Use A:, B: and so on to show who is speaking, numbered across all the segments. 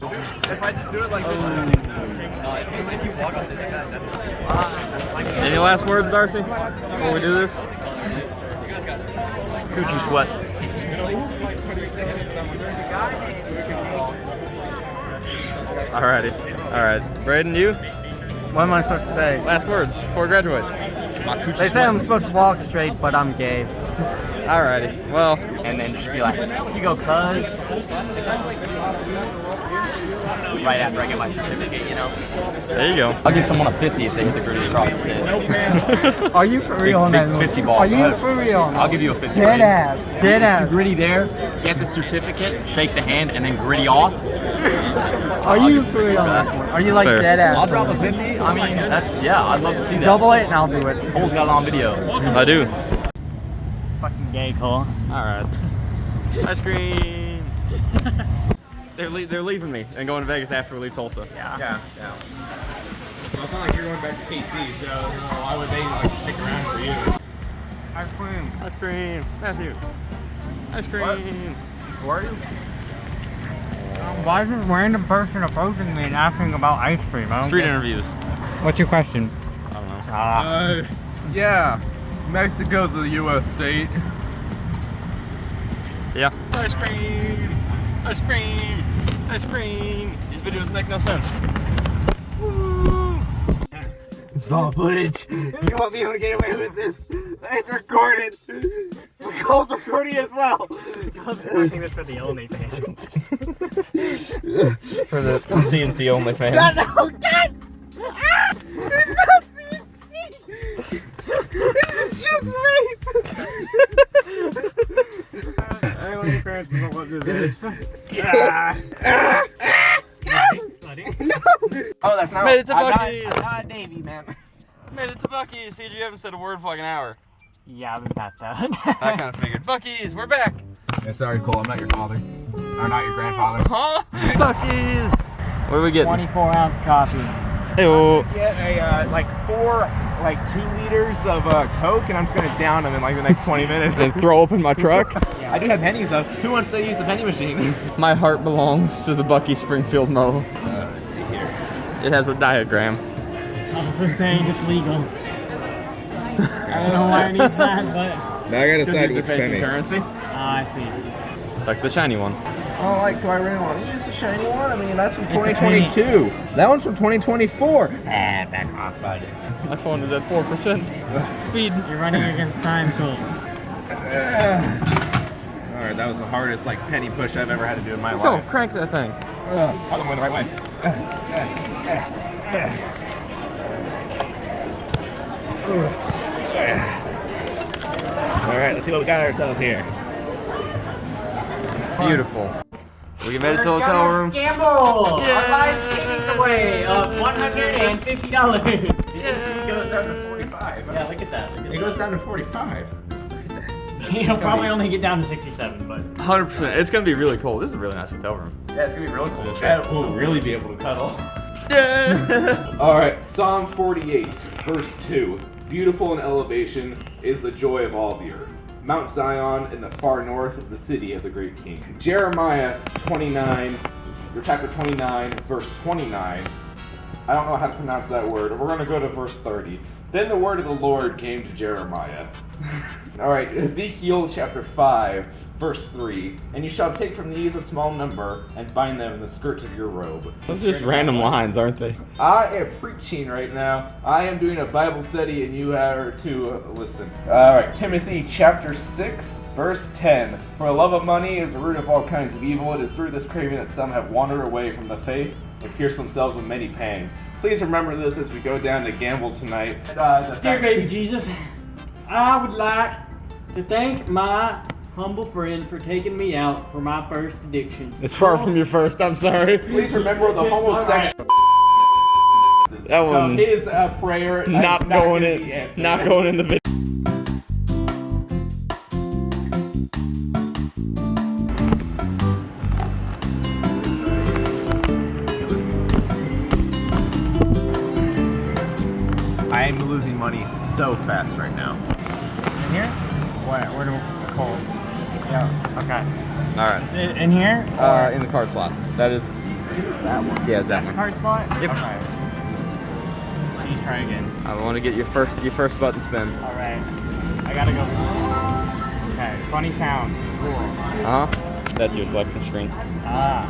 A: If I just do it like this,
B: Any last words, Darcy, before we do this?
A: Coochie sweat.
B: Alrighty. Alright. Braden, you?
C: What am I supposed to say?
B: Last words before we graduate.
C: They say I'm supposed to walk straight, but I'm gay.
B: Alrighty. Well,
C: And then just be like, you go, cuz. Right after I get my certificate, you know?
B: there you go.
A: I'll give someone a 50 if they hit the gritty across the head.
C: Are you for real on that?
A: 50 ball.
C: Are you for real?
A: I'll give you a 50.
C: Dead ass. Dead ass.
A: Gritty there, get the certificate, shake the hand, and then gritty off.
C: Are you for real on that one? Are you like
B: Fair.
C: dead ass?
A: I'll drop a 50. I mean, that's, yeah, I'd love to see that.
C: Double it and I'll do it.
A: Cole's got it on video.
B: I do.
C: Fucking gay, Cole.
B: Alright. Ice cream. They're leaving me and going to Vegas after we leave Tulsa.
C: Yeah.
D: Well, it's not like you're going back to KC, so why would they like stick around for you?
C: Ice cream.
B: Ice cream. Matthew. Ice cream.
A: Who are you?
C: Why is this random person approaching me and asking about ice cream? I don't
B: Street
C: get it.
B: interviews.
C: What's your question?
B: I don't know.
D: Yeah, Mexico's a U.S. state.
B: Yeah. Ice cream. Ice cream. Ice cream. These videos make no sense.
C: It's all footage. You won't be able to get away with this. It's recorded. Cole's recording as well. I think that's for the OnlyFans.
B: For the CNC only fans.
C: No, God! Ah! It's not CNC! This is just rape! I want your parents to know what this is.
D: Oh, that's not.
B: Made it to Buc-ee's.
C: I'm not a Navy, man.
B: Made it to Buc-ee's. CJ, you haven't said a word for like an hour.
C: Yeah, I've been passed out.
B: I kind of figured. Buc-ee's, we're back.
D: Yeah, sorry, Cole. I'm not your father. Or not your grandfather.
B: Huh? Buc-ee's. What do we get?
C: 24-ounce coffee.
B: Hey-oh.
D: Get a like 4 2 liters of Coke, and I'm just gonna down them in like the next 20 minutes.
B: And throw open my truck.
D: I do have pennies though. Who wants to use the penny machine?
B: My heart belongs to the Buc-ee Springfield Mo.
D: Let's see here.
B: It has a diagram.
C: Also saying it's legal. I don't know why I need that, but...
D: Now I gotta decide
B: You're
D: which
B: facing
D: penny.
B: currency.
C: I see.
B: It's like the shiny one.
D: Oh, like, do I really want to use the shiny one? I mean, that's from
C: It's a penny.
D: 2022. That one's from 2024. Back off, buddy.
B: My phone is at 4% speed.
C: You're running against time, Cole.
D: Alright, that was the hardest like penny push I've ever had to do in my
B: Go,
D: life.
B: crank that thing.
D: I'm going the right way. Alright, let's see what we got ourselves here.
B: Beautiful. We made it to the hotel room.
C: Gamble!
B: Yay!
C: Our live savings away of $150.
D: It goes down to 45.
C: Yeah, look at that.
D: It goes down to 45.
C: You'll probably only get down to 67, but...
B: 100%. It's gonna be really cool. This is a really nice hotel room.
D: Yeah, it's gonna be really cool. We'll really be able to cuddle.
B: Yeah.
E: Alright, Psalm 48, verse 2. Beautiful in elevation is the joy of all the earth. Mount Zion in the far north, the city of the great king. Jeremiah 29, or chapter 29, verse 29. I don't know how to pronounce that word. We're going to go to verse 30. Then the word of the Lord came to Jeremiah. Alright, Ezekiel chapter 5, verse 3. And you shall take from these a small number and bind them in the skirts of your robe.
B: Those are just random lines, aren't they?
E: I am preaching right now. I am doing a Bible study and you are to listen. Alright, Timothy chapter 6, verse 10. For the love of money is the root of all kinds of evil. It is through this craving that some have wandered away from the faith and pierced themselves with many pangs. Please remember this as we go down to gamble tonight.
C: Dear baby Jesus, I would like to thank my humble friend for taking me out for my first addiction.
B: It's far from your first, I'm sorry.
E: Please remember the homosexual.
B: That
E: So
B: one's
E: his prayer
B: not going
E: gonna be
B: in.
E: answered.
B: Not going in the video.
D: I am losing money so fast right now.
C: In here? Where do we call it? Yeah, okay.
B: All right.
C: In here?
B: In the card slot. That is
C: That one.
B: Yeah, it's that
C: The
B: one.
C: card slot?
B: Yep.
C: Okay. Please try again.
B: I want to get your first button spin.
C: Alright. I gotta go. Okay, funny sounds. Cool.
B: Uh-huh. That's your selection screen.
C: Ah.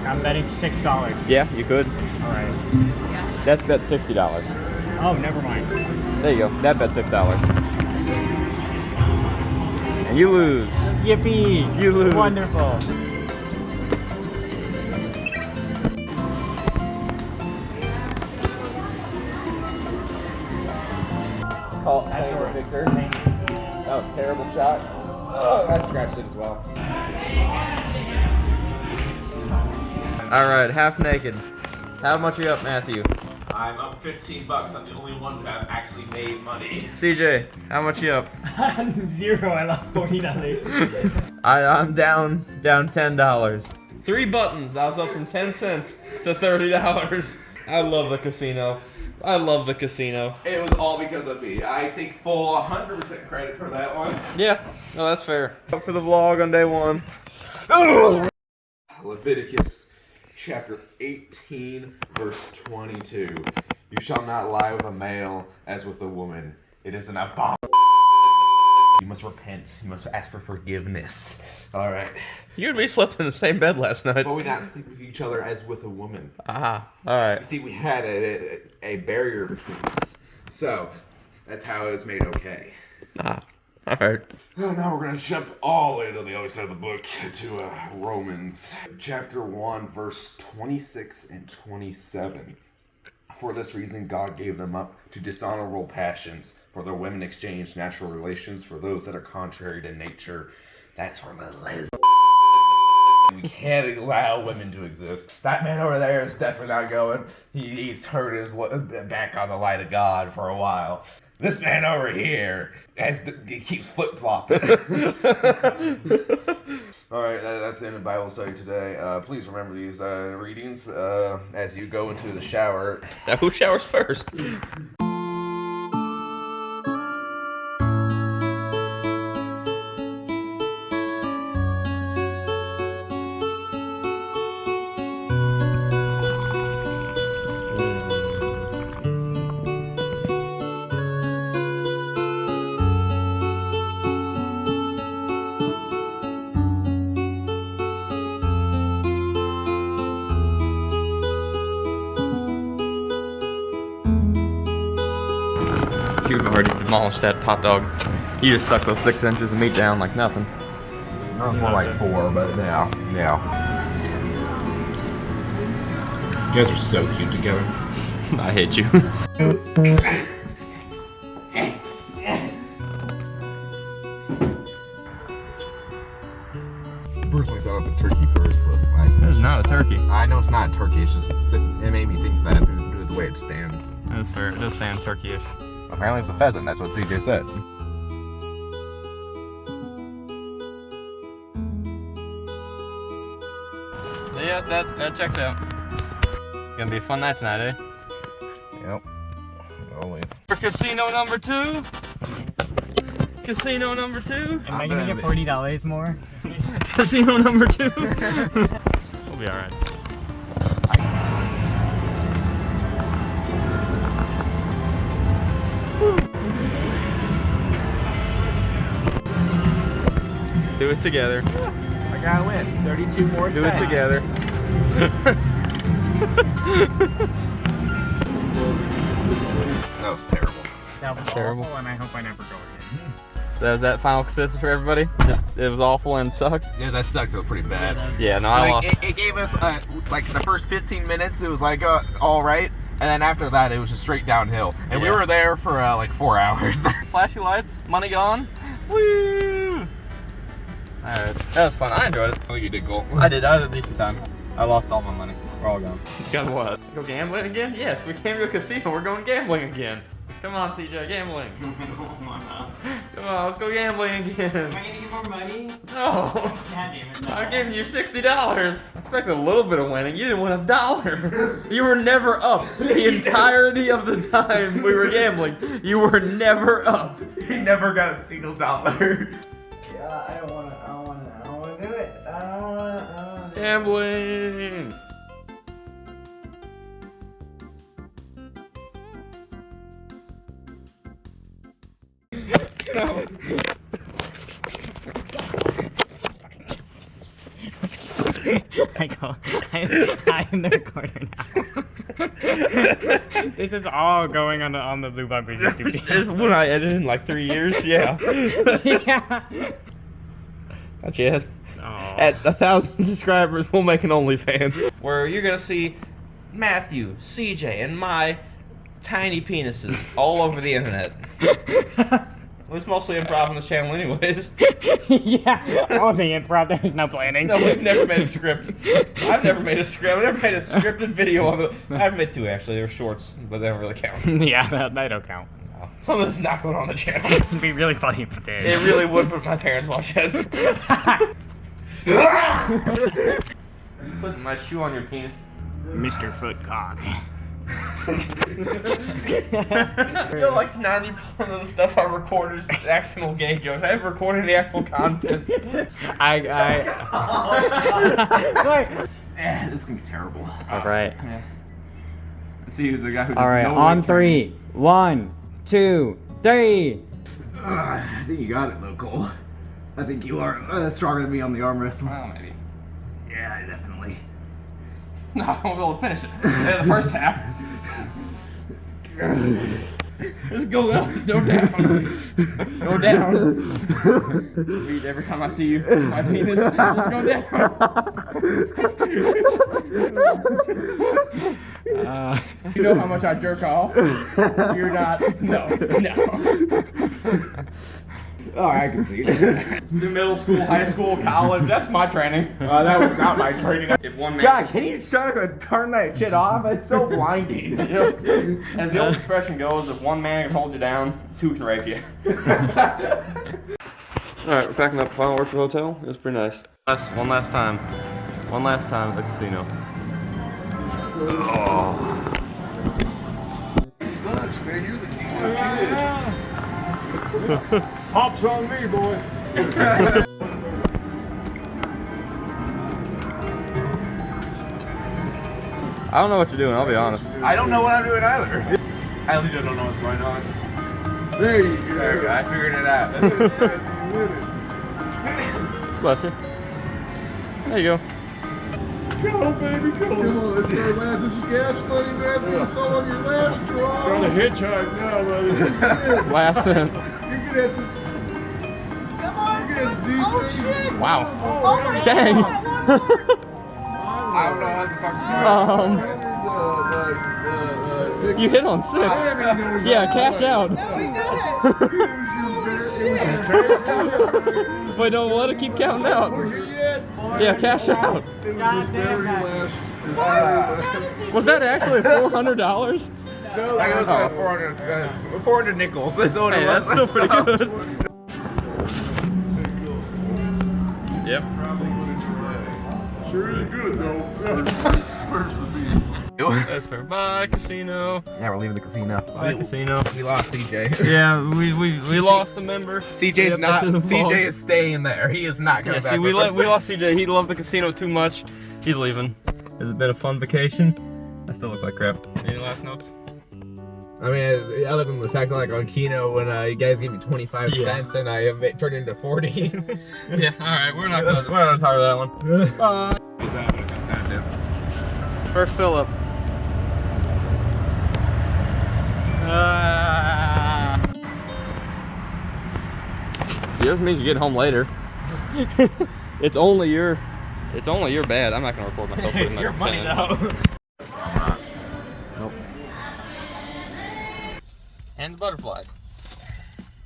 C: I'm betting $6.
B: Yeah, you could.
C: Alright.
B: That's bet $60.
C: Oh, never mind.
B: There you go. That bet $6. And you lose.
C: Yippee!
B: You lose.
C: Wonderful.
B: Call the victor. That was a terrible shot. Oh, I scratched it as well. Alright, half naked. How much are you up, Matthew?
E: I'm up $15. I'm the only one who have actually made money.
B: CJ, how much you up?
C: Zero. I lost $40.
B: I'm down $10. 3 buttons. I was up from 10 cents to $30. I love the casino. I love the casino.
E: It was all because of me. I take full 100% credit for that one.
B: Yeah, no, that's fair. Up for the vlog on day 1.
E: Leviticus chapter 18, verse 22. You shall not lie with a male as with a woman. It is an abomination. You must repent. You must ask for forgiveness. All right.
B: You and me slept in the same bed last night.
E: But we not sleep with each other as with a woman.
B: Ah, alright.
E: See, we had a barrier between us. So, that's how it was made okay.
B: Ah, alright.
E: Well, now we're going to jump all the way to the other side of the book to Romans chapter 1, verse 26 and 27. For this reason, God gave them up to dishonorable passions, for their women exchanged natural relations for those that are contrary to nature. That's for the lesbians. We can't allow women to exist. That man over there is definitely not going. He's turned his back on the light of God for a while. This man over here he keeps flip-flopping. Alright, that's the end of Bible study today. Please remember these readings as you go into the shower.
B: Now who showers first? You've already demolished that hot dog. You just sucked those 6 inches of meat down like nothing.
D: Not more like 4, but yeah. You guys are so cute together.
B: I hate you.
D: Personally thought of the turkey first, but like
B: This is not a turkey.
D: I know it's not turkey. It's just it made me think that due to the way it stands.
B: That's fair. It does stand turkey-ish.
D: Apparently it's a pheasant. That's what CJ said.
B: Yeah, that checks out. Gonna be a fun night tonight, eh?
D: Yep. Always.
B: For casino number 2. Casino number 2.
C: Am I gonna get $40 more?
B: Casino number 2. We'll be alright. Do it together.
C: I gotta win. 32 more
B: Do it
C: cents.
B: together.
D: That was terrible.
C: That was
B: terrible.
C: awful, and I hope I never go again.
B: So was that final consensus for everybody? It was awful and sucked?
D: Yeah, that sucked. It was pretty bad.
B: Yeah, no, I lost.
D: It gave us like the first 15 minutes. It was like all right, and then after that, it was just straight downhill. And we
B: Yeah.
D: were there for like 4 hours.
B: Flashy lights, money gone. Woo! Alright, that was fun. I enjoyed it.
D: I think you did goal.
B: I had a decent time. I lost all my money. We're all gone.
A: Got what? Go gambling again? Yes, we came to a casino. We're going gambling again. Come on, CJ, gambling. Come on, let's go gambling again.
C: Am I gonna get more money?
A: No.
C: God damn it. No.
A: I gave you $60. I expected a little bit of winning. You didn't win $1. You were never up the entirety of the time we were gambling. You were never up.
D: He never got a single dollar.
C: I don't wanna do it. I don't wanna
B: Gambling. No.
C: I'm the recorder now. This is all going on the Blue Bumpers YouTube
B: This
C: channel.
B: one I edited in like 3 years. Yeah.
C: Yeah.
B: Gotcha.
C: Oh.
B: At 1,000 subscribers, we'll make an OnlyFans where you're gonna see Mathew, CJ, and my tiny penises all over the internet. It's mostly improv on this channel, anyways.
C: Yeah, all the improv, there's no planning.
B: No, we've never made a script. I've never made a script. I've never made a scripted video on the. I've made 2 actually. They were shorts, but they don't really count.
C: Yeah, they don't count.
B: No. Some of this is not going on the channel.
C: It'd be really funny if it did.
B: It really would, but my parents watch it. Putting my shoe on your penis.
C: Mr. Footcock.
B: I feel like 90% of the stuff I record is accidental gay jokes. I haven't recorded any actual content.
C: Wait.
D: This is gonna be terrible.
C: All right.
E: Yeah. See the guy who.
C: All right.
E: does no
C: On
E: leg turn.
C: 3. 1, 2, 3.
D: I think you got it, though, Cole. I think you are stronger than me on the arm wrestle.
E: Well, maybe.
D: Yeah, definitely.
E: No, I won't be able to finish it. The first half. Just go up, go down. Go down. Read every time I see you. My penis. Just go down. You know how much I jerk off? You're not. No.
D: Alright, I can see it.
E: Do middle school, high school, college. That's my training.
D: That was not my training.
E: If one man.
D: God, can you try to turn that shit off? It's so blinding.
E: As the old expression goes, if one man can hold you down, 2 can rape you.
B: Alright, we're packing up. Final words for the hotel. It was pretty nice. One last time. One last time at the casino. Oh.
F: Bucks, man, you're the king of kids.
C: Hops on me, boy.
B: I don't know what you're doing, I'll be honest.
D: I don't know what I'm doing either.
E: I legit don't know what's going on.
F: There you
E: There we
F: go.
E: go. I figured it out.
F: You win it.
B: Bless you. There you go.
F: Go, baby, go. Come on, it's our last. This is gas money, Matthew. It's all on your last draw.
C: Trying to hitchhike now, brother.
B: Last cent.
F: You're gonna have to. Come on, you're gonna have to do
B: Wow.
F: Oh,
B: Dang.
D: I don't know what the fuck's going on.
B: You hit on 6. Yeah, cash out. Wait, no, we'll let it keep counting out. Yeah, cash out.
F: It was his very last.
B: Was that actually $400?
F: No,
D: I got
F: no.
D: 400 nickels. That's what
B: Hey,
D: it was.
B: that's still pretty good. Yep.
F: Sure is good though. Where's the beef?
B: That's fair. Bye, casino.
D: Yeah, we're leaving the casino.
B: Bye, casino.
D: We lost CJ.
B: Yeah, we lost a member.
D: CJ's not. CJ is staying there. He is not
B: Yeah,
D: coming back.
B: see, we
D: with us.
B: lost CJ. He loved the casino too much. He's leaving. Has it been a fun vacation? I still look like crap. Any last notes?
D: I mean, other than the fact, like on Keno, when you guys gave me 25 cents and I have it turned into 40.
B: Yeah. All right, we're not gonna talk about that one. Bye.
E: Is that what it comes down to?
B: First fill up. Yours means you get home later. It's only your bad. I'm not gonna record myself.
C: It's your money, though.
B: Nope. And the butterflies.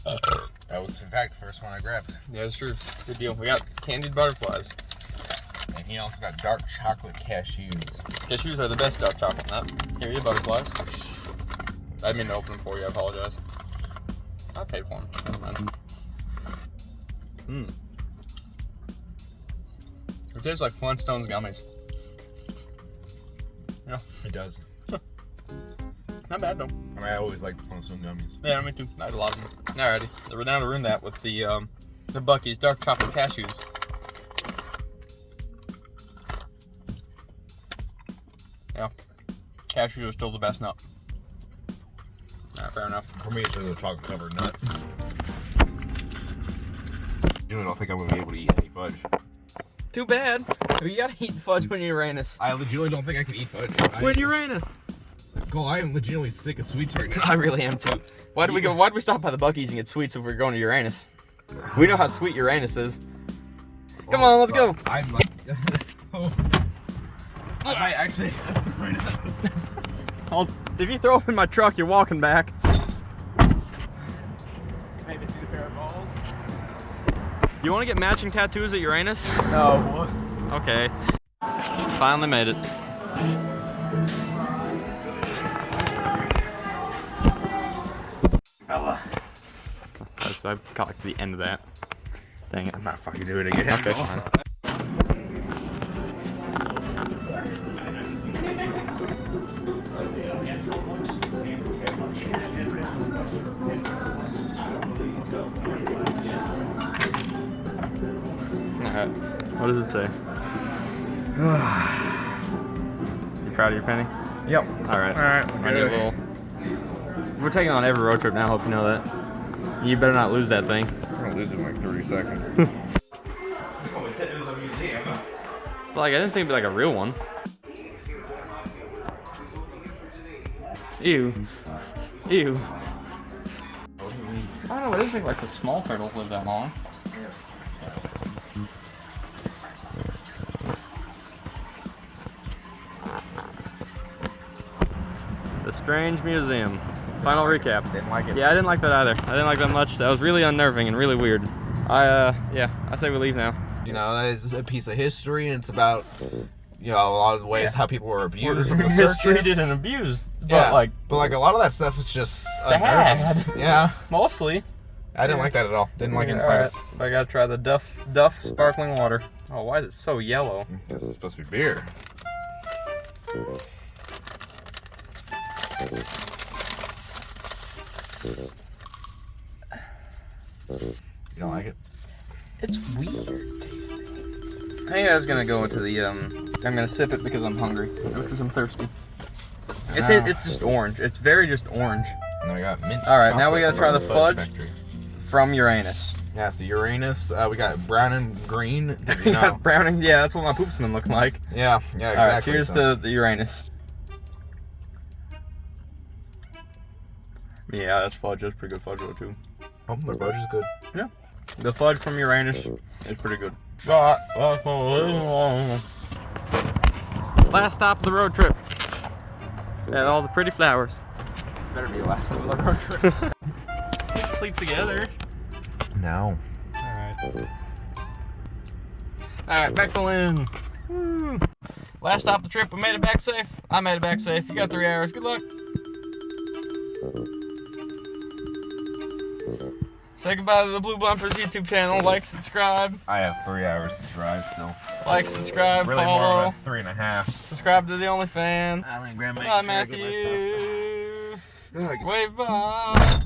D: That was, in fact, the first one I grabbed.
B: Yeah, that's true. Good deal. We got candied butterflies.
D: And he also got dark chocolate cashews.
B: Cashews are the best dark chocolate nut. Here are your butterflies. I didn't mean to open them for you. I apologize. I paid for them. Never mind. It tastes like Flintstones gummies. Yeah,
D: It does.
B: not bad though.
D: I mean, I always liked the Flintstone gummies.
B: Yeah, me too. I had a lot of them. Alrighty, so we're down to ruin that with the Buc-ee's dark chocolate cashews.
A: Cashews are still the best nut. Alright, fair enough.
D: For me, it's just a chocolate covered nut. I really don't think I'm gonna be able to eat any fudge.
A: Too bad. You gotta eat fudge when you're Uranus.
D: I legitimately don't think I can eat fudge.
A: When you're Uranus.
D: Cole, I am legitimately sick of sweets right now.
A: I really am too. Why'd we stop by the Buc-ee's and get sweets if we're going to Uranus? We know how sweet Uranus is. Come on, let's go.
D: I'm like, I might actually have to right now.
A: If you throw up in my truck, you're walking back.
C: Maybe see the pair of balls.
A: You want to get matching tattoos at Uranus?
C: No.
A: Okay. Finally made it. So I got like the end of that. Dang it.
D: I'm not fucking doing it again.
A: Okay, fine. Alright. What does it say? You proud of your penny?
D: Yep.
A: Alright.
D: Alright.
A: I need a little. We're taking on every road trip now, hope you know that. You better not lose that thing.
D: I'm gonna lose it in like 30 seconds.
A: Like, I didn't think it'd be like a real one. Ew. Ew. I don't know, I didn't think like the small turtles live that long. The Strange Museum. Final recap.
D: Didn't like it.
A: Yeah, I didn't like that either. I didn't like that much. That was really unnerving and really weird. I say we leave now.
D: You know, it's a piece of history, and it's about, you know, a lot of the ways how people were abused in the
A: Mistreated
D: circus.
A: and abused.
D: Yeah,
A: But
D: but like a lot of that stuff is just
A: sad.
D: unnerving. Yeah,
A: Mostly.
D: I didn't like that at all. Didn't like inside.
A: Alright, I gotta try the Duff sparkling water. Oh, why is it so yellow?
D: This is supposed to be beer. You don't like it?
A: It's weird tasting. I think I was gonna go into the I'm gonna sip it because I'm hungry, because I'm thirsty. It's just orange. It's very just orange.
D: And then we got mint.
A: All right, now we
D: chocolate
A: gotta try the
D: from
A: fudge.
D: factory.
A: From Uranus.
D: Yeah, it's the Uranus. We got brown and green. Did
A: You
D: you know?
A: got browning. Yeah, that's what my poopsman look like.
D: Yeah, yeah,
A: All right,
D: exactly.
A: cheers to the Uranus. Yeah, that's fudge. That's pretty good fudge though too.
D: Oh, the fudge is good.
A: Yeah, the fudge from Uranus is pretty good. Last stop of the road trip. And all the pretty flowers.
C: This better be the last of the road trip.
A: Sleep together.
D: No.
A: Alright, back to Lynn. Woo. Last stop of the trip, we made it back safe. I made it back safe. You got 3 hours. Good luck. Say goodbye to the Blue Bumpers YouTube channel. Like, subscribe.
D: I have 3 hours to drive still.
A: Like, subscribe,
D: Really
A: follow.
D: more than 3.5.
A: Subscribe to the OnlyFans.
C: I like grandma.
A: Bye, Matthew. Wave bye.